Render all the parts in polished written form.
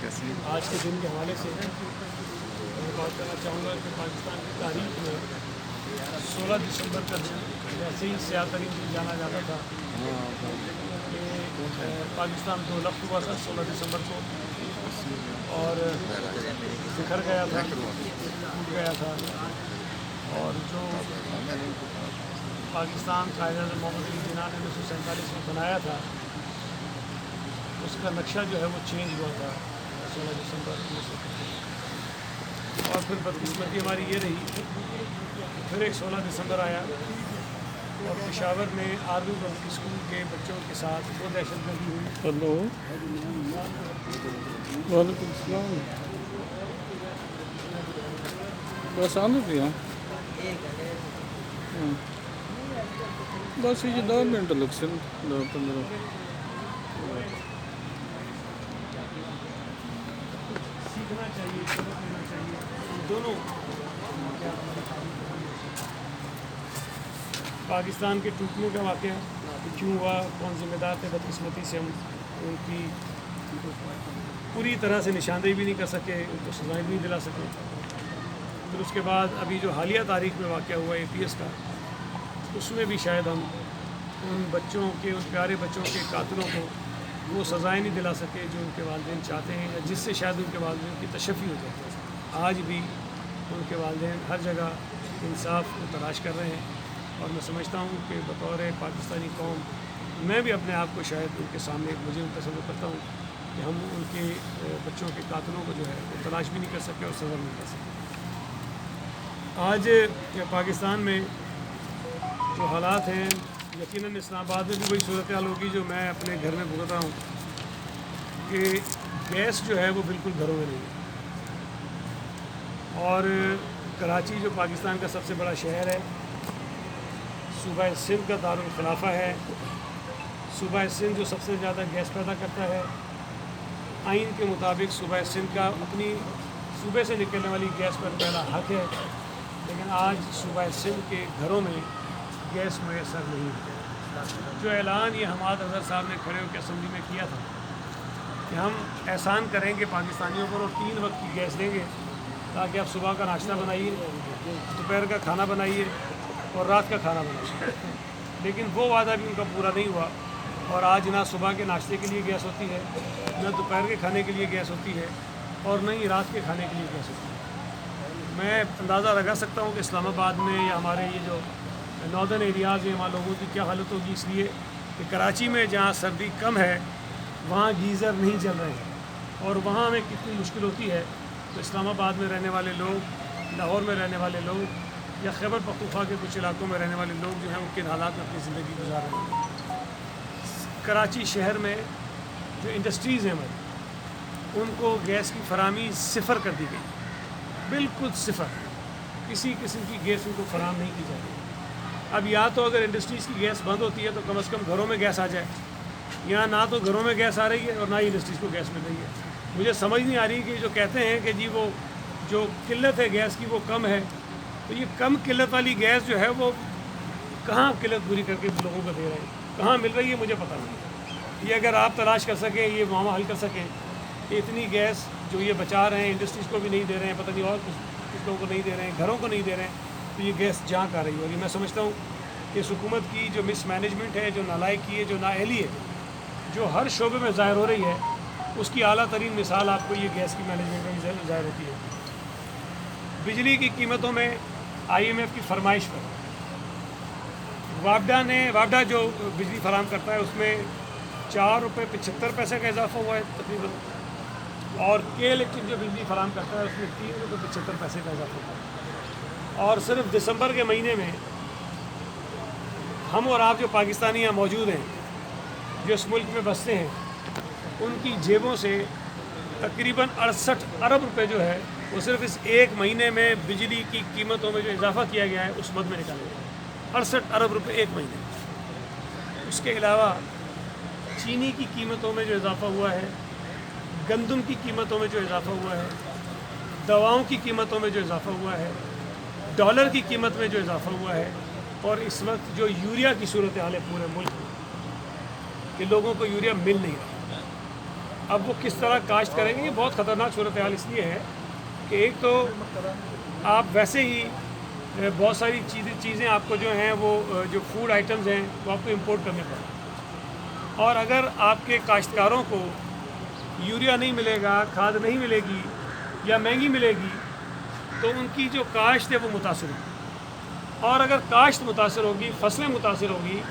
آج کے دن کے حوالے سے میں بات کرنا چاہوں گا کہ پاکستان کی تاریخ میں 16 دسمبر کا دن ویسے ہی سیاہ ترین دن جانا جاتا تھا کہ پاکستان 2 لفظ ہوا تھا 16 دسمبر کو اور بکھر گیا تھا، ٹوٹ گیا تھا، اور جو پاکستان قائد اعظم محمد علی جناح نے 1947 میں بنایا تھا اس کا نقشہ جو ہے وہ چینج ہوا تھا 16 دسمبر 1947۔ اور پھر بدقسمتی ہماری یہ رہی کہ پھر ایک 16 دسمبر آیا اور پشاور میں آرمی پبلک اسکول کے بچوں کے ساتھ وہ دہشت گردی ہوئی۔ ہلو، وعلیکم السلام۔ بس آنے دیا بس یہ 10 منٹ لگ سے 10-15 سیکھنا چاہیے، سبق لینا چاہیے دونوں پاکستان کے ٹوٹنے کا واقعہ کیوں ہوا، کون ذمہ دار تھے، بدقسمتی سے ہم ان کی پوری طرح سے نشاندہی بھی نہیں کر سکے، ان کو سزائیں بھی نہیں دلا سکے۔ پھر اس کے بعد ابھی جو حالیہ تاریخ میں واقعہ ہوا APS کا، اس میں بھی شاید ہم ان بچوں کے، ان پیارے بچوں کے قاتلوں کو وہ سزائیں نہیں دلا سکے جو ان کے والدین چاہتے ہیں یا جس سے شاید ان کے والدین کی تشفی ہو جاتی ہے۔ آج بھی ان کے والدین ہر جگہ انصاف کو تلاش کر رہے ہیں، اور میں سمجھتا ہوں کہ بطور پاکستانی قوم میں بھی اپنے آپ کو شاید ان کے سامنے ایک مجرم تصور کرتا ہوں کہ ہم ان کے بچوں کے قاتلوں کو جو ہے وہ تلاش بھی نہیں کر سکے اور سزا بھی نہیں کر سکے۔ آج پاکستان میں جو حالات ہیں، یقیناً اسلام آباد میں بھی وہی صورتحال ہوگی جو میں اپنے گھر میں بھگت رہا ہوں کہ گیس جو ہے وہ بالکل گھروں میں نہیں ہے، اور کراچی جو پاکستان کا سب سے بڑا شہر ہے، صوبہ سندھ کا دارالخلافہ ہے، صوبہ سندھ جو سب سے زیادہ گیس پیدا کرتا ہے، آئین کے مطابق صوبہ سندھ کا اپنی صوبے سے نکلنے والی گیس پر پہلا حق ہے، لیکن آج صوبہ سندھ کے گھروں میں گیس میسر نہیں ہے۔ جو اعلان یہ حماد اظہر صاحب نے کھڑے ہو کے اسمبلی میں کیا تھا کہ ہم احسان کریں گے پاکستانیوں پر اور 3 وقت کی گیس دیں گے تاکہ آپ صبح کا ناشتہ بنائیے، دوپہر کا کھانا بنائیے اور رات کا کھانا بنائیے، لیکن وہ وعدہ بھی ان کا پورا نہیں ہوا، اور آج نہ صبح کے ناشتے کے لیے گیس ہوتی ہے، نہ دوپہر کے کھانے کے لیے گیس ہوتی ہے، اور نہ ہی رات کے کھانے کے لیے گیس ہوتی ہے۔ میں اندازہ لگا سکتا ہوں کہ اسلام آباد میں یا ہمارے یہ جو ناردرن ایریاز ہیں وہاں لوگوں کی کیا حالت ہوگی، اس لیے کہ کراچی میں جہاں سردی کم ہے وہاں گیزر نہیں چل رہے ہیں، اور وہاں ہمیں کتنی مشکل ہوتی ہے، تو اسلام آباد میں رہنے والے لوگ، لاہور میں رہنے والے لوگ، یا خیبر پختونخوا کے کچھ علاقوں میں رہنے والے لوگ جو ہیں ان کن حالات میں اپنی زندگی گزار رہے ہیں۔ کراچی شہر میں جو انڈسٹریز ہیں ہماری، ان کو گیس کی فراہمی صفر کر دی گئی، بالکل صفر، کسی قسم کی گیس ان کو فراہم نہیں کی جاتی۔ اب یا تو اگر انڈسٹریز کی گیس بند ہوتی ہے تو کم از کم گھروں میں گیس آ جائے، یا نہ تو گھروں میں گیس آ رہی ہے اور نہ ہی انڈسٹریز کو گیس مل رہی ہے۔ مجھے سمجھ نہیں آ رہی کہ جو کہتے ہیں کہ جی وہ جو قلت ہے گیس کی وہ کم ہے، تو یہ کم قلت والی گیس جو ہے وہ کہاں قلت پوری کر کے لوگوں کو دے رہے ہیں، کہاں مل رہی ہے مجھے پتہ نہیں۔ یہ اگر آپ تلاش کر سکیں، یہ معاملہ حل کر سکیں کہ اتنی گیس جو یہ بچا رہے ہیں، انڈسٹریز کو بھی نہیں دے رہے ہیں، پتہ نہیں اور کچھ لوگوں کو نہیں دے رہے ہیں، گھروں کو نہیں دے رہے ہیں، تو یہ گیس جہاں کا رہی ہوگی۔ میں سمجھتا ہوں کہ اس حکومت کی جو مس مینجمنٹ ہے، جو نالائکی ہے، جو نااہلی ہے، جو ہر شعبے میں ظاہر ہو رہی ہے، اس کی اعلیٰ ترین مثال آپ کو یہ گیس کی مینجمنٹ میں ظاہر ہوتی ہے۔ بجلی کی قیمتوں میں IMF کی فرمائش پر وابڈا جو بجلی فراہم کرتا ہے اس میں 4 روپے 75 پیسے کا اضافہ ہوا ہے تقریباً، اور کے الیکٹرک جو بجلی فراہم کرتا ہے اس میں 3 روپے 75 پیسے کا اضافہ ہوا ہے۔ اور صرف دسمبر کے مہینے میں ہم اور آپ جو پاکستانی یہاں موجود ہیں، جو اس ملک میں بستے ہیں، ان کی جیبوں سے تقریباً 68 ارب روپے جو ہے وہ صرف اس ایک مہینے میں بجلی کی قیمتوں میں جو اضافہ کیا گیا ہے اس مد میں نکالے گئے، 68 ارب روپے ایک مہینے۔ اس کے علاوہ چینی کی قیمتوں میں جو اضافہ ہوا ہے، گندم کی قیمتوں میں جو اضافہ ہوا ہے، دواؤں کی قیمتوں میں جو اضافہ ہوا ہے، ڈالر کی قیمت میں جو اضافہ ہوا ہے، اور اس وقت جو یوریا کی صورتحال ہے پورے ملک میں کہ لوگوں کو یوریا مل نہیں رہا، अब वो किस तरह काश्त करेंगे, ये बहुत ख़तरनाक सूरत हाल इसलिए है कि एक तो आप वैसे ही बहुत सारी चीज़ें आपको जो हैं वो जो फूड आइटम्स हैं वो आपको इंपोर्ट करने पड़े, और अगर आपके काश्तकारों को यूरिया नहीं मिलेगा, खाद नहीं मिलेगी या महंगी मिलेगी, तो उनकी जो काश्त है वो मुतासर होगी, और अगर काश्त मुतासर होगी, फसलें मुतासर होगी,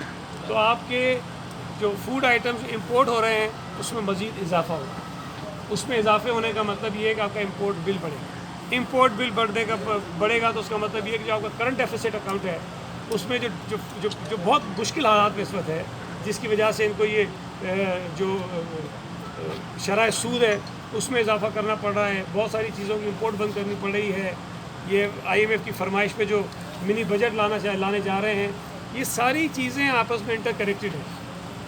तो आपके जो फूड आइटम्स इंपोर्ट हो रहे हैं उसमें मज़ीद इजाफा होगा। उसमें इजाफे होने का मतलब ये है कि आपका इंपोर्ट बिल बढ़ेगा। इंपोर्ट बिल बढ़ेगा तो उसका मतलब ये है कि जो आपका करंट डेफिसिट अकाउंट है उसमें जो जो जो जो बहुत मुश्किल हालात में इस वक्त है, जिसकी वजह से इनको ये जो शरह सूद है उसमें इजाफा करना पड़ रहा है, बहुत सारी चीज़ों की इंपोर्ट बंद करनी पड़ रही है, ये IMF की फरमाइश पे जो मिनी बजट लाने जा रहे हैं, ये सारी चीज़ें आपस में इंटर कनेक्टेड हैं।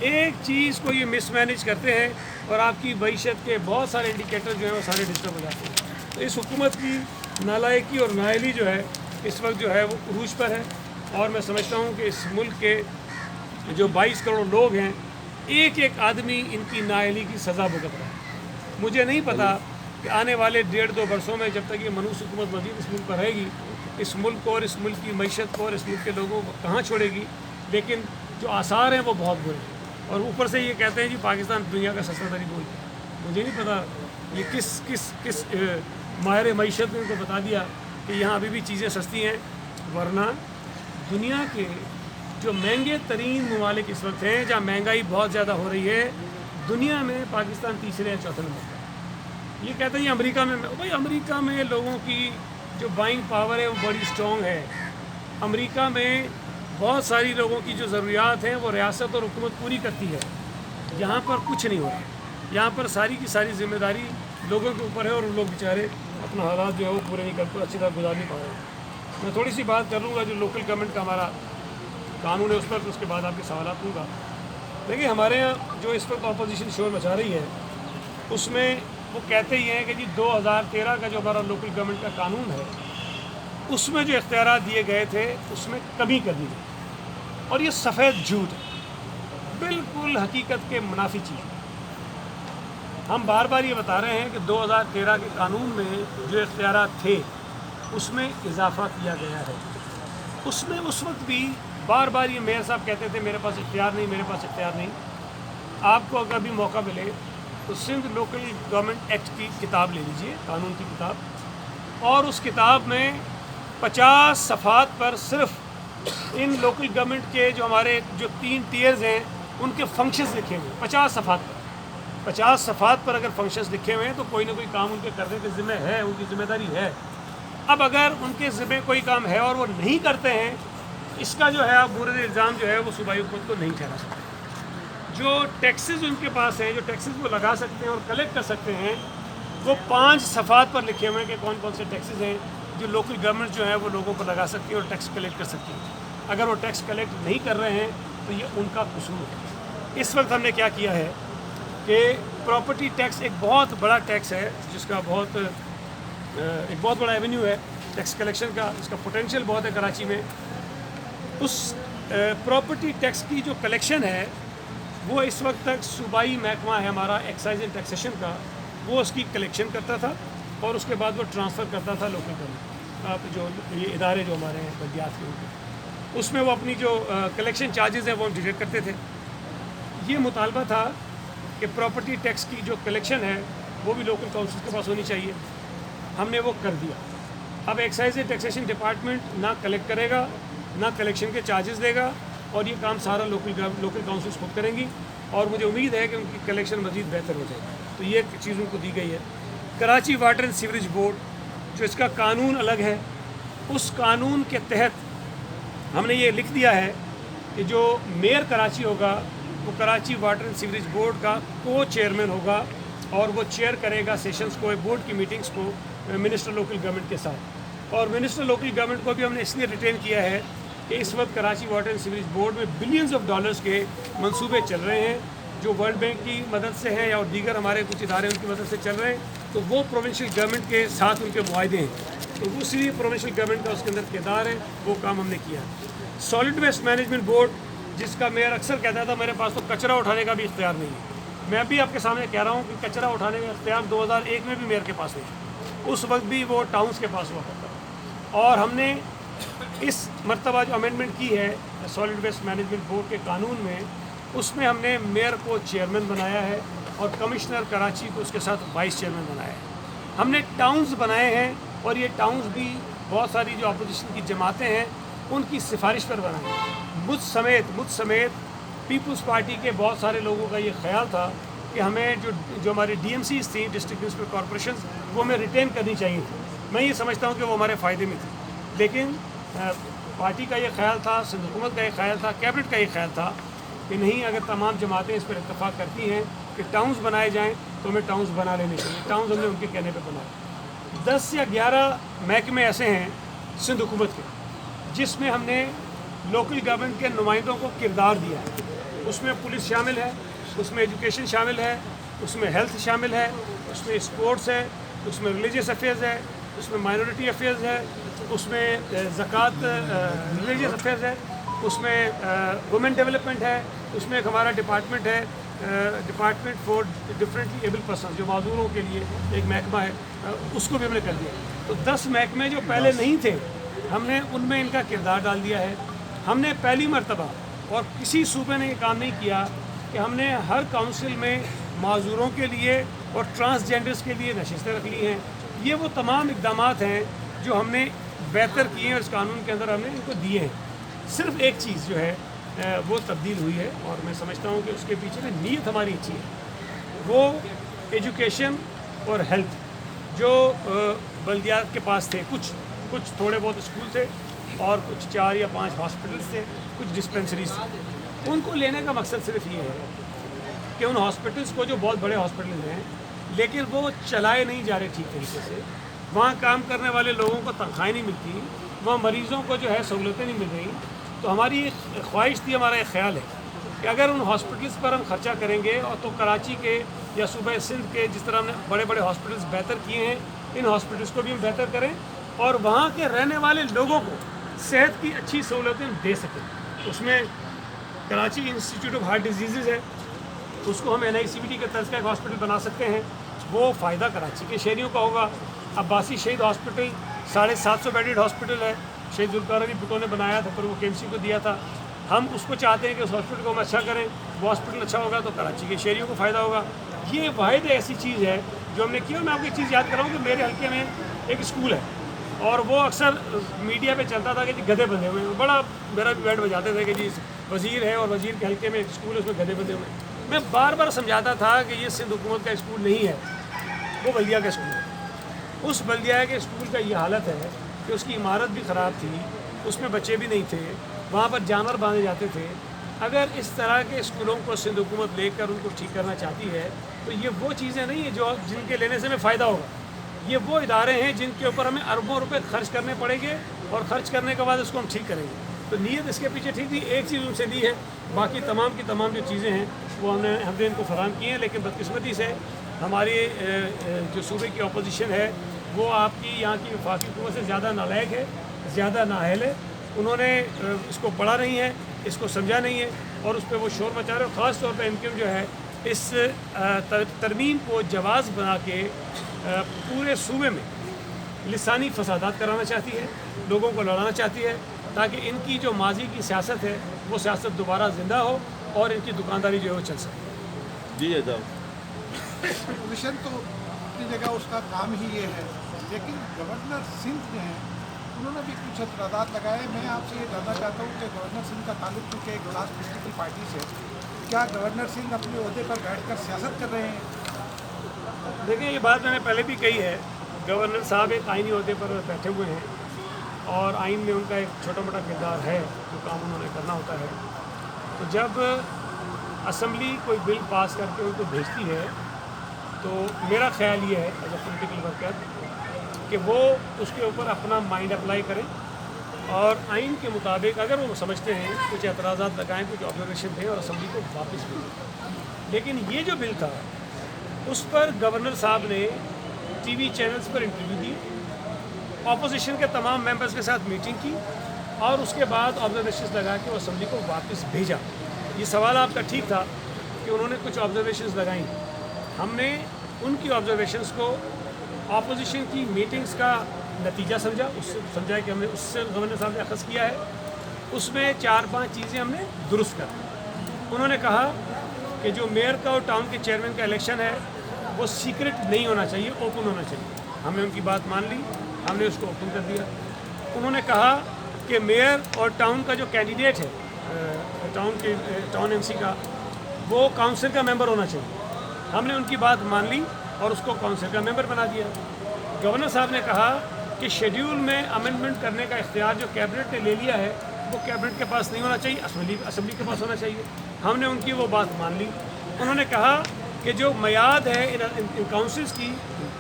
एक चीज़ को ये मिसमैनेज करते हैं और आपकी मईशत के बहुत सारे इंडिकेटर जो हैं वो सारे डिस्टर्ब हो जाते हैं। तो इस हुकूमत की नालायकी और नाअहली जो है इस वक्त जो है वो उरूज पर है, और मैं समझता हूँ कि इस मुल्क के जो 22 करोड़ लोग हैं, एक एक आदमी इनकी नाअहली की सज़ा भुगत रहा है। मुझे नहीं पता कि आने वाले 1.5-2 बरसों में जब तक ये मनहूस हुकूमत मज़ीद इस मुल्क पर रहेगी, इस मुल्क को और इस मुल्क की मईशत को और इस मुल्क के लोगों को कहाँ छोड़ेगी, लेकिन जो आसार हैं वो बहुत बुरे हैं। और ऊपर से ये कहते हैं जी पाकिस्तान दुनिया का सस्ता तरीन मुल्क है। मुझे नहीं पता ये किस माहिर मईशत ने उनको बता दिया कि यहाँ अभी भी चीज़ें सस्ती हैं, वरना दुनिया के जो महंगे तरीन ममालिक इस वक्त हैं, जहाँ महंगाई बहुत ज़्यादा हो रही है, दुनिया में पाकिस्तान तीसरे या चौथे नंबर पर। ये कहते हैं ये अमेरिका में, भाई अमेरिका में लोगों की जो बाइंग पावर है वो बड़ी स्ट्रॉन्ग है। अमेरिका में बहुत सारी लोगों की जो ज़रूरियात हैं वो रियासत और हुकूमत पूरी करती है। यहाँ पर कुछ नहीं हो रहा, यहाँ पर सारी की सारी जिम्मेदारी लोगों के ऊपर है, और लोग बेचारे अपना हालात जो है वो पूरे नहीं कर, अच्छी तरह गुजार नहीं पा रहे हैं। मैं थोड़ी सी बात कर लूँगा जो लोकल गवर्नमेंट का हमारा कानून है उस पर, तो उसके बाद आपके सवाल दूँगा। देखिए हमारे यहाँ जो इस वक्त अपोजिशन शोर मचा रही है उसमें वो कहते ही हैं कि जी 2013 का जो हमारा लोकल गवर्नमेंट का कानून है उसमें जो इख्तियारात दिए गए थे उसमें कमी कर दी गई, और ये सफ़ेद झूठ है, बिल्कुल हकीकत के मुनाफी चीज़ है। हम बार बार ये बता रहे हैं कि 2013 के कानून में जो इख्तियारात थे उसमें इजाफा किया गया है। उसमें उस वक्त भी बार बार ये मेयर साहब कहते थे मेरे पास इख्तियार नहीं, मेरे पास इख्तियार नहीं। आपको अगर भी मौका मिले तो सिंध लोकल गवर्नमेंट एक्ट की किताब ले लीजिए, कानून की किताब, और उस किताब में 50 सफ़ात पर सिर्फ इन लोकल गवर्नमेंट के जो हमारे जो 3 टीयर्स हैं उनके फंक्शंस लिखे हुए हैं। 50 सफ़ात पर अगर फंक्शंस लिखे हुए हैं तो कोई ना कोई काम उनके करने के ज़िम्मे है, उनकी ज़िम्मेदारी है। अब अगर उनके ज़िम्मे कोई काम है और वो नहीं करते हैं, इसका जो है आप बुरे इल्ज़ाम जो है वो सूबाई हुकूमत को नहीं ठहरा सकते। जो टैक्सेस उनके पास हैं, जो टैक्सेस वो लगा सकते हैं और कलेक्ट कर सकते हैं, वो 5 सफ़ात पर लिखे हुए हैं कि कौन कौन से टैक्सेस हैं जो लोकल गवर्नमेंट जो है वो लोगों पर लगा सकती है और टैक्स कलेक्ट कर सकती है। अगर वो टैक्स कलेक्ट नहीं कर रहे हैं तो ये उनका कसूर है। इस वक्त हमने क्या किया है कि प्रॉपर्टी टैक्स एक बहुत बड़ा टैक्स है, जिसका एक बहुत बड़ा एवेन्यू है टैक्स कलेक्शन का, इसका पोटेंशियल बहुत है कराची में। उस प्रॉपर्टी टैक्स की जो कलेक्शन है वो इस वक्त तक सूबाई महकमा है हमारा एक्साइज एंड टैक्सेशन का, वो उसकी कलेक्शन करता था और उसके बाद वो ट्रांसफ़र करता था लोकल गवर्नमेंट, जो ये इदारे जो हमारे हैं बल्दियात के उनके, उसमें वो अपनी जो कलेक्शन चार्जेस हैं वो डिटेक्ट करते थे। ये मुतालबा था कि प्रॉपर्टी टैक्स की जो कलेक्शन है वो भी लोकल काउंसिल के पास होनी चाहिए, हमने वो कर दिया। अब एक्साइज एंड टैक्सेशन डिपार्टमेंट ना कलेक्ट करेगा, ना कलेक्शन के चार्जेस देगा, और ये काम सारा लोकल काउंसिल्स खुद करेंगी, और मुझे उम्मीद है कि उनकी कलेक्शन मज़ीद बेहतर हो जाएगी। तो ये चीज़ उनको दी गई है। Karachi water and sewerage board जो इसका कानून अलग है, उस कानून के तहत हमने ये लिख दिया है कि जो मेयर कराची होगा वो Karachi water and sewerage board का को चेयरमैन होगा, और वो चेयर करेगा सेशंस को, बोर्ड की मीटिंग्स को मिनिस्टर लोकल गवर्नमेंट के साथ। और मिनिस्टर लोकल गवर्नमेंट को भी हमने इसलिए रिटेन किया है कि इस वक्त Karachi water and sewerage board में बिलियंस ऑफ डॉलर्स के मंसूबे चल रहे हैं, जो वर्ल्ड बैंक की मदद से हैं या और दीगर हमारे कुछ इदारे उनकी मदद से चल रहे हैं। तो वो प्रोविंशियल गवर्नमेंट के साथ उनके मुआहदे हैं, तो उसी प्रोविंशियल गवर्नमेंट का उसके अंदर किरदार है, वो काम हमने किया। सॉलिड वेस्ट मैनेजमेंट बोर्ड, जिसका मेयर अक्सर कहता था मेरे पास तो कचरा उठाने का भी इख्तियार नहीं है, मैं भी आपके सामने कह रहा हूँ कि कचरा उठाने का इख्तियार 2001 में भी मेयर के पास नहीं था, उस वक्त भी वो टाउन्स के पास हुआ करता था। और हमने इस मरतबा जो अमेंडमेंट की है सॉलिड वेस्ट मैनेजमेंट बोर्ड के कानून में, उसमें हमने मेयर को चेयरमैन बनाया है और कमिश्नर कराची को उसके साथ वाइस चेयरमैन बनाया है। हमने टाउन्स बनाए हैं और ये टाउन्स भी बहुत सारी जो अपोजिशन की जमातें हैं उनकी सिफारिश पर बनाए हैं। मुझ समेत पीपल्स पार्टी के बहुत सारे लोगों का ये ख्याल था कि हमें जो हमारी DMCs थी, डिस्ट्रिक्ट म्यूनसिपल कॉरपोरेशन, वो हमें रिटेन करनी चाहिए थी। मैं ये समझता हूँ कि वो हमारे फ़ायदे में थी, लेकिन पार्टी का ये ख्याल था, सिंध हुकूमत का ये ख्याल था, कैबिनेट का ये ख्याल था कि नहीं, अगर तमाम जमातें इस पर इत्तफाक करती हैं कि टाउन्स बनाए जाएँ तो हमें टाउन्स बना लेने चाहिए। टाउन्स हमने उनके कहने पर बनाए। 10 या 11 महकमे ऐसे हैं सिंध हुकूमत के जिसमें हमने लोकल गवर्नमेंट के नुमाइंदों को किरदार दिया है। उसमें पुलिस शामिल है, उसमें एजुकेशन शामिल है, उसमें हेल्थ शामिल है, उसमें स्पोर्ट्स है, उसमें रिलीजियस अफेयर्स है, उसमें माइनॉरिटी अफेयर्स है, उसमें ज़कात रिलीजियस अफेयर्स है, उसमें वुमेन डेवलपमेंट है, उसमें एक हमारा डिपार्टमेंट है, department for differently able person, जो माजूरों के लिए एक महकमा है, उसको भी हमने कर दिया। तो 10 महकमे जो पहले नहीं थे, हमने उनमें इनका किरदार डाल दिया है। हमने पहली मरतबा, और किसी सूबे ने ये काम नहीं किया, कि हमने हर काउंसिल में माजूरों के लिए और ट्रांसजेंडर्स के लिए नशिस्तें रख ली हैं। ये वो तमाम इकदाम हैं जो हमने बेहतर किए हैं और इस कानून के अंदर हमने इनको दिए हैं। सिर्फ एक चीज़ जो है वो तब्दील हुई है, और मैं समझता हूँ कि उसके पीछे में नीयत हमारी अच्छी है। वो एजुकेशन और हेल्थ जो बल्दियात के पास थे, कुछ थोड़े बहुत स्कूल थे और कुछ 4 या 5 हॉस्पिटल्स थे, कुछ डिस्पेंसरीज थे। उनको लेने का मकसद सिर्फ ये है कि उन हॉस्पिटल्स को, जो बहुत बड़े हॉस्पिटल हैं लेकिन वो चलाए नहीं जा रहे ठीक तरीके से, वहाँ काम करने वाले लोगों को तनख्वाहें नहीं मिलती, वहाँ मरीज़ों को जो है सहूलतें नहीं मिल रही। तो हमारी एक ख्वाहिश थी, हमारा एक ख्याल है कि अगर उन हॉस्पिटल्स पर हम खर्चा करेंगे, और तो कराची के या सूबे सिंध के जिस तरह हमने बड़े बड़े हॉस्पिटल्स बेहतर किए हैं, इन हॉस्पिटल्स को भी हम बेहतर करें और वहाँ के रहने वाले लोगों को सेहत की अच्छी सहूलतें दे सकें। उसमें Karachi institute of heart disease है, उसको हम NICVT के तर्ज का एक हॉस्पिटल बना सकते हैं। वो फ़ायदा कराची के शहरियों का होगा। अब्बासी शहीद हॉस्पिटल 750 बेडेड हॉस्पिटल है, शहीद जुल्फ़िकार अली भुट्टो ने बनाया था, पर वो KMC को दिया था। हम उसको चाहते हैं कि उस हॉस्पिटल को हम अच्छा करें, वो हॉस्पिटल अच्छा होगा तो कराची के शहरियों को फ़ायदा होगा। ये वाहिद ऐसी चीज़ है जो हमने की। और मैं आपको एक चीज़ याद कराऊँ कि मेरे हल्के में एक स्कूल है, और वो अक्सर मीडिया पे चलता था कि जी गधे बंधे हुए हैं। बड़ा मेरा भी बैठ बजाते थे कि जी वज़ीर है और वज़ीर के हल्के में एक स्कूल है, उसमें गधे बंधे हुए हैं। मैं बार बार समझाता था कि ये सिंध हुकूमत का स्कूल नहीं है, वो बल्दिया का स्कूल है। उस बल्दिया के स्कूल का ये हालत है कि उसकी इमारत भी ख़राब थी, उसमें बच्चे भी नहीं थे, वहाँ पर जानवर बांधे जाते थे। अगर इस तरह के स्कूलों को सिंध हुकूमत लेकर उनको ठीक करना चाहती है तो ये वो चीज़ें नहीं है जो जिनके लेने से हमें फ़ायदा होगा। ये वो इदारे हैं जिनके ऊपर हमें अरबों रुपए खर्च करने पड़ेंगे, और ख़र्च करने के बाद इसको हम ठीक करेंगे। तो नीयत इसके पीछे ठीक थी, एक चीज़ उनसे ली है, बाकी तमाम की तमाम जो चीज़ें हैं वो हमने इनको फराहम की हैं। लेकिन बदकिस्मती से हमारी जो सूबे की अपोजिशन है वो आपकी यहाँ की वफाकी हुकूमत से ज़्यादा नालायक है, ज़्यादा नाअहल है। उन्होंने इसको पढ़ा नहीं है, इसको समझा नहीं है, और उस पर वो शोर मचा रहे हैं। ख़ास तौर पर MQM जो है इस तरमीम को जवाज़ बना के पूरे सूबे में लिसानी फसादात कराना चाहती है, लोगों को लड़ाना चाहती है, ताकि इनकी जो माजी की सियासत है वो सियासत दोबारा ज़िंदा हो और इनकी दुकानदारी जो है वो चल सके। जी जाओ। पोजीशन तो अपनी जगह उसका काम ही ये है, लेकिन गवर्नर सिंध जो हैं उन्होंने भी कुछ एतराज़ात लगाए। मैं आपसे ये जानना चाहता हूँ कि गवर्नर सिंध का ताल्लुक चूँकि एक क्लास पॉलिटिकल पार्टी से, क्या गवर्नर सिंह अपने ओहदे पर बैठकर सियासत कर रहे हैं? देखिए, ये बात मैंने पहले भी कही है, गवर्नर साहब एक आइनी ओहदे पर बैठे हुए हैं और आइन में उनका एक छोटा मोटा किरदार है जो काम उन्होंने करना होता है। तो जब असम्बली कोई बिल पास करके उनको भेजती है तो मेरा ख्याल ये है एज ए पॉलिटिकल वर्कर कि वो उसके ऊपर अपना माइंड अप्लाई करें और आइन के मुताबिक अगर वो समझते हैं कुछ एतराज़ात लगाएं, कुछ ऑब्जर्वेशन दें और असम्बली को वापस भेजें। लेकिन ये जो बिल था उस पर गवर्नर साहब ने TV चैनल्स पर इंटरव्यू दी, अपोजिशन के तमाम मेंबर्स के साथ मीटिंग की और उसके बाद ऑब्जर्वेशन लगा के वो असम्बली को वापस भेजा। ये सवाल आपका ठीक था कि उन्होंने कुछ ऑब्जर्वेशंस लगाई। हमने उनकी ऑब्जर्वेशंस को अपोजिशन की मीटिंग्स का नतीजा समझा, उससे समझा कि हमने उससे गवर्नर साहब ने अखज़ किया है, उसमें 4-5 चीज़ें हमने दुरुस्त कर। उन्होंने कहा कि जो मेयर का और टाउन के चेयरमैन का इलेक्शन है वो सीक्रेट नहीं होना चाहिए, ओपन होना चाहिए। हमने उनकी बात मान ली, हमने उसको ओपन कर दिया। उन्होंने कहा कि मेयर और टाउन का जो कैंडिडेट है टाउन एमसी का, वो काउंसिल का मेंबर होना चाहिए। हमने उनकी बात मान ली और उसको काउंसिल का मेंबर बना दिया। गवर्नर साहब ने कहा कि शेड्यूल में अमेंडमेंट करने का इख्तियार जो कैबिनेट ने ले लिया है वो कैबिनेट के पास नहीं होना चाहिए, असेंबली के पास होना चाहिए। हमने उनकी वो बात मान ली। उन्होंने कहा कि जो मियाद है इन काउंसिल्स की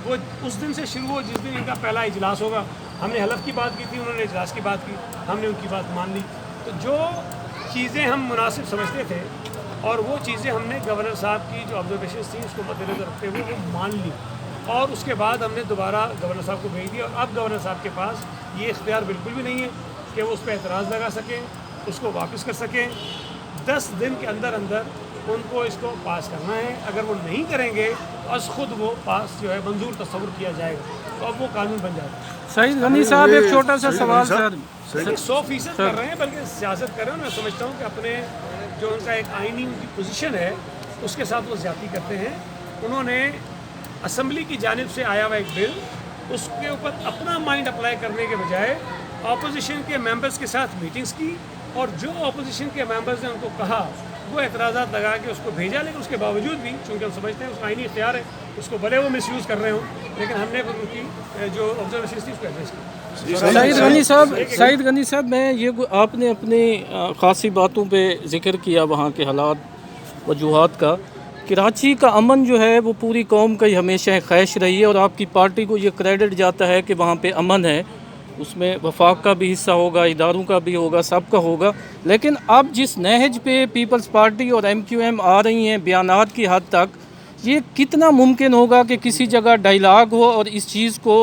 वो उस दिन से शुरू हो जिस दिन इनका पहला इजलास होगा। हमने हलफ की बात की थी, उन्होंने इजलास की बात की, हमने उनकी बात मान ली। तो जो चीज़ें हम मुनासिब समझते थे और वो चीज़ें हमने गवर्नर साहब की जो ऑब्जर्वेशंस थी उसको मद्देनज़र रखते हुए वो मान ली, और उसके बाद हमने दोबारा गवर्नर साहब को भेज दिया। और अब गवर्नर साहब के पास ये इख्तियार बिल्कुल भी नहीं है कि वो उस पर एतराज़ लगा सकें, उसको वापस कर सकें। 10 दिन के अंदर अंदर उनको इसको पास करना है। अगर वो नहीं करेंगे तो ख़ुद वो पास जो है मंजूर तस्वुर किया जाएगा, तो अब वो कानून बन जाएगा। सईद गनी साहब, एक छोटा सा सवाल सर। 100% कर रहे हैं, बल्कि सियासत कर रहे हैं। मैं समझता हूँ कि अपने जो उनका एक आइनी उनकी पोजीशन है उसके साथ वो ज़्यादती करते हैं। उन्होंने असम्बली की जानिब से आया हुआ एक बिल, उसके ऊपर अपना माइंड अप्लाई करने के बजाय अपोजिशन के मेंबर्स के साथ मीटिंग्स की, और जो अपोजिशन के मेंबर्स ने उनको कहा वो एतराज़ात लगा के उसको भेजा। लेकिन उसके बावजूद भी चूँकि हम समझते हैं उसका आइनी इख्तियार है, उसको भले वो मिसयूज़ कर रहे हों, लेकिन हमने उनकी जो ऑब्जर्वेशन थी उसको एड्रेस किया। सईद गनी साहब, मैं ये आपने अपनी ख़ासी बातों पे ज़िक्र किया वहाँ के हालात वजूहात का। कराची का अमन जो है वो पूरी कौम का ही हमेशा ख्वाहिश रही है, और आपकी पार्टी को ये क्रेडिट जाता है कि वहाँ पे अमन है। उसमें वफाक का भी हिस्सा होगा, इदारों का भी होगा, सबका होगा। लेकिन अब जिस नहज पे पीपल्स पार्टी और MQM आ रही हैं बयानात की हद तक, ये कितना मुमकिन होगा कि किसी जगह डायलाग हो और इस चीज़ को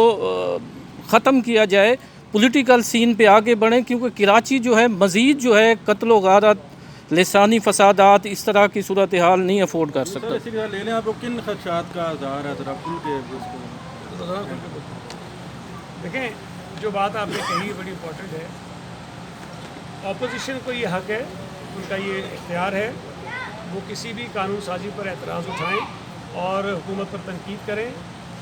ख़त्म किया जाए, पॉलिटिकल सीन पे आगे बढ़ें? क्योंकि कराची जो है मज़ीद जो है कत्ल गारत, लिसानी फसादात, इस तरह की सूरत हाल नहीं अफोर्ड कर सकता। लेने आपको किन खदशात का इज़हार है ज़रा खुल के? देखें, जो बात आपने कही बड़ी इम्पोर्टेंट है। अपोजिशन को ये हक है, उनका ये इख्तियार है, वो किसी भी कानून साजी पर एतराज़ उठाएं और हुकूमत पर तनकीद करें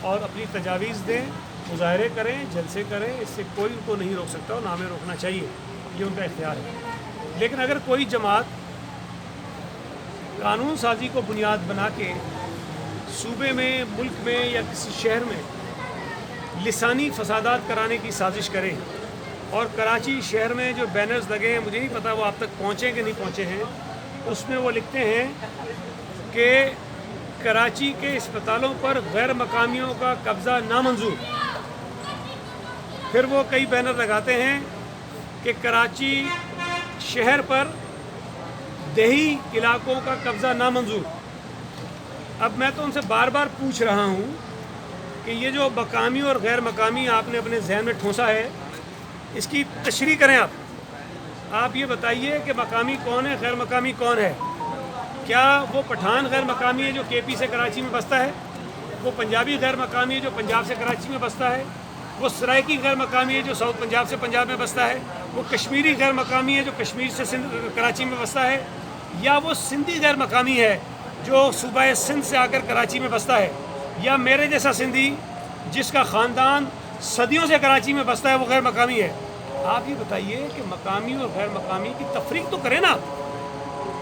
और अपनी तजावीज़ दें, मुज़ाहरे करें, जलसे करें। इससे कोई उनको नहीं रोक सकता और ना हमें रोकना चाहिए, ये उनका इख्तियार है। लेकिन अगर कोई जमात कानून साजी को बुनियाद बना के सूबे में, मुल्क में या किसी शहर में लिसानी फसादात कराने की साजिश करें, और कराची शहर में जो बैनर्स लगे हैं, मुझे नहीं पता वो आप तक पहुँचे कि नहीं पहुँचे हैं, उसमें वो लिखते हैं कि कराची के अस्पतालों पर गैर मकामियों का कब्ज़ा नामंजूर। फिर वो कई बैनर लगाते हैं कि कराची शहर पर देही इलाकों का कब्ज़ा नामंजूर। अब मैं तो उनसे बार बार पूछ रहा हूँ कि ये जो मकामी और गैर मकामी आपने अपने जहन में ठूंसा है, इसकी तशरीह करें। आप ये बताइए कि मकामी कौन है, गैर मकामी कौन है? क्या वो पठान गैर मकामी है जो KP से कराची में बसता है? वो पंजाबी गैर मकामी है जो पंजाब से कराची में बसता है? वो सराइकी गैर मकामी है जो साउथ पंजाब से पंजाब में बसता है? वो कश्मीरी गैर मकामी है जो कश्मीर से कराची में बसता है? या वो सिंधी गैर मकामी है जो सूबा सिंध से आकर कराची में बसता है? या मेरे जैसा सिंधी जिसका ख़ानदान सदियों से कराची में बसता है, वो गैर मकामी है? आप ये बताइए कि मकामी और गैर मकामी की तफरीक तो करें ना।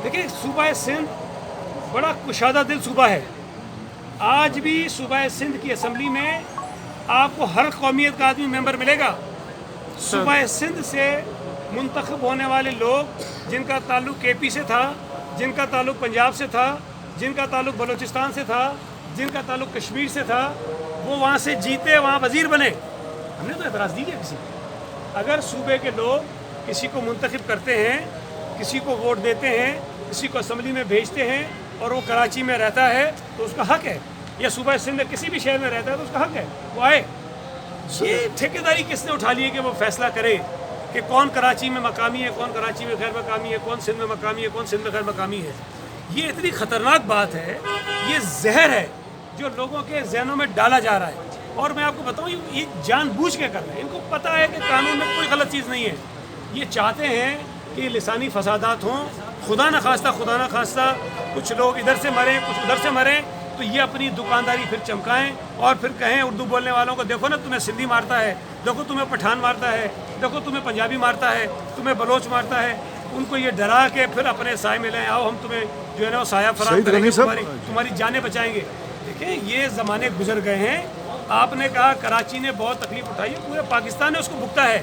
देखिए, सूबा सिंध बड़ा कुशादा दिल सूबा है। आज भी सूबा सिंध की असम्बली में आपको हर कौमियत का आदमी मेंबर मिलेगा। सूबा सिंध से मुंतखब होने वाले लोग जिनका ताल्लुक़ KP से था, जिनका ताल्लुक़ पंजाब से था, जिनका ताल्लुक़ बलूचिस्तान से था, जिनका ताल्लुक़ कश्मीर से था, वो वहाँ से जीते, वहाँ वज़ीर बने। हमने तो एतराज़ नहीं किया किसी। अगर सूबे के लोग किसी को मुंतखब करते हैं, किसी को वोट देते हैं, किसी को असम्बली में भेजते हैं और वो कराची में रहता है तो उसका हक है, या सूबा सिंध में किसी भी शहर में रहता है तो उसका हक है वो आए। ये ठेकेदारी किसने उठा ली है कि वो फैसला करे कि कौन कराची में मकामी है, कौन कराची में गैर मकामी है, कौन सिंध में मकामी है, कौन सिंध में गैर मकामी है? یہ اتنی خطرناک بات ہے، یہ زہر ہے جو لوگوں کے ذہنوں میں ڈالا جا رہا ہے. اور میں آپ کو بتاؤں یہ جان بوجھ کے کر رہے ہیں. ان کو پتہ ہے کہ قانون میں کوئی غلط چیز نہیں ہے. یہ چاہتے ہیں کہ لسانی فسادات ہوں، خدا نہ خواستہ کچھ لوگ ادھر سے مریں کچھ ادھر سے مریں، تو یہ اپنی دکانداری پھر چمکائیں اور پھر کہیں اردو بولنے والوں کو دیکھو نا تمہیں سندھی مارتا ہے، دیکھو تمہیں پٹھان مارتا ہے، دیکھو تمہیں پنجابی مارتا ہے، تمہیں بلوچ مارتا ہے. ان کو یہ ڈرا کے پھر اپنے سائے میں لیں، آؤ ہم تمہیں جو ہے نا وہ سایہ فراہم کریں گے، تمہاری جانیں بچائیں گے. دیکھیں یہ زمانے گزر گئے ہیں. آپ نے کہا کراچی نے بہت تکلیف اٹھائی ہے، پورے پاکستان نے اس کو بھگتا ہے،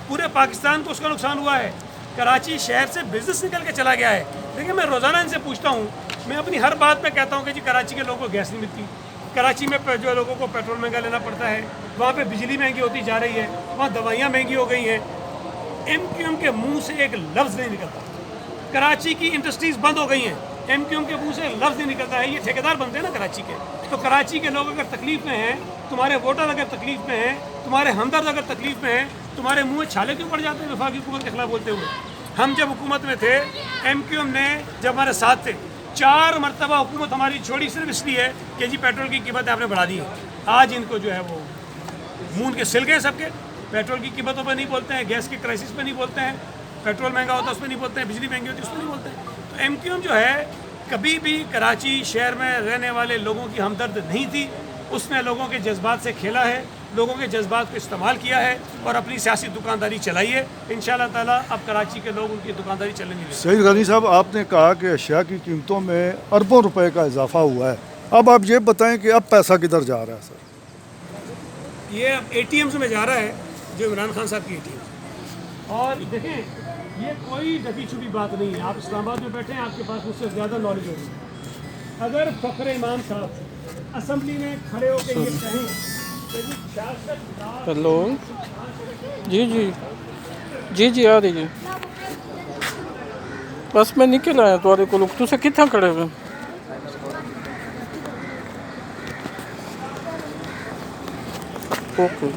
پورے پاکستان کو اس کا نقصان ہوا ہے. کراچی شہر سے بزنس نکل کے چلا گیا ہے. دیکھیں میں روزانہ ان سے پوچھتا ہوں، میں اپنی ہر بات میں کہتا ہوں کہ جی کراچی کے لوگوں کو گیس نہیں ملتی، کراچی میں جو لوگوں کو پیٹرول مہنگا لینا پڑتا ہے، وہاں پہ بجلی مہنگی ہوتی جا رہی ہے، وہاں دوائیاں مہنگی ہو گئی ہیں. ایم کیو ایم کے منہ سے ایک لفظ نہیں نکلتا. کراچی کی انڈسٹریز بند ہو گئی ہیں، ایم کیو ایم کے منہ سے ایک لفظ نہیں نکلتا ہے. یہ ٹھیکیدار بنتے ہیں نا کراچی کے. تو کراچی کے لوگ اگر تکلیف میں ہیں، تمہارے ووٹر اگر تکلیف میں ہیں، تمہارے ہمدرد اگر تکلیف میں ہیں، تمہارے منہ میں چھالے کیوں پڑ جاتے ہیں وفاقی حکومت کے خلاف بولتے ہوئے؟ ہم جب حکومت میں تھے، ایم کیو ایم نے جب ہمارے ساتھ تھے 4 مرتبہ حکومت ہماری چھوڑی صرف اس لیے کہ جی پیٹرول کی قیمتیں آپ نے بڑھا دی ہیں. آج ان کو جو ہے وہ مون کے سل گئے سب کے. پیٹرول کی قیمتوں پہ نہیں بولتے ہیں، گیس کی کرائسس پہ نہیں بولتے ہیں، پیٹرول مہنگا ہوتا ہے اس پہ نہیں بولتے ہیں، بجلی مہنگی ہوتی ہے اس پہ نہیں بولتے ہیں. تو ایم کیو ایم جو ہے کبھی بھی کراچی شہر میں رہنے والے لوگوں کی ہمدرد نہیں تھی. اس نے لوگوں کے جذبات سے کھیلا ہے، لوگوں کے جذبات کو استعمال کیا ہے اور اپنی سیاسی دکانداری چلائی ہے. انشاءاللہ تعالیٰ اب کراچی کے لوگ ان کی دکانداری چلنے نہیں دیں گے. سعید غنی صاحب، آپ نے کہا کہ اشیاء کی قیمتوں میں اربوں روپے کا اضافہ ہوا ہے. اب آپ یہ بتائیں کہ اب پیسہ کدھر جا رہا ہے سر؟ یہ اب اے ٹی ایمز میں جا رہا ہے، جو عمران خان صاحب کی اے ٹی ایم. اور دیکھیں یہ کوئی ڈھکی چھپی بات نہیں ہے. آپ اسلام آباد میں بیٹھے ہیں، آپ کے پاس مجھ سے زیادہ نالج ہوگی. اگر فخر امام صاحب اسمبلی میں کھڑے ہو کے یہ کہیں کہ جی 66 لاکھ ہیلو جی جی جی جی آ رہی ہے. بس میں نکل آیا تھوڑے کو لوگ تُسے کتنا کھڑے ہوئے. اوکے.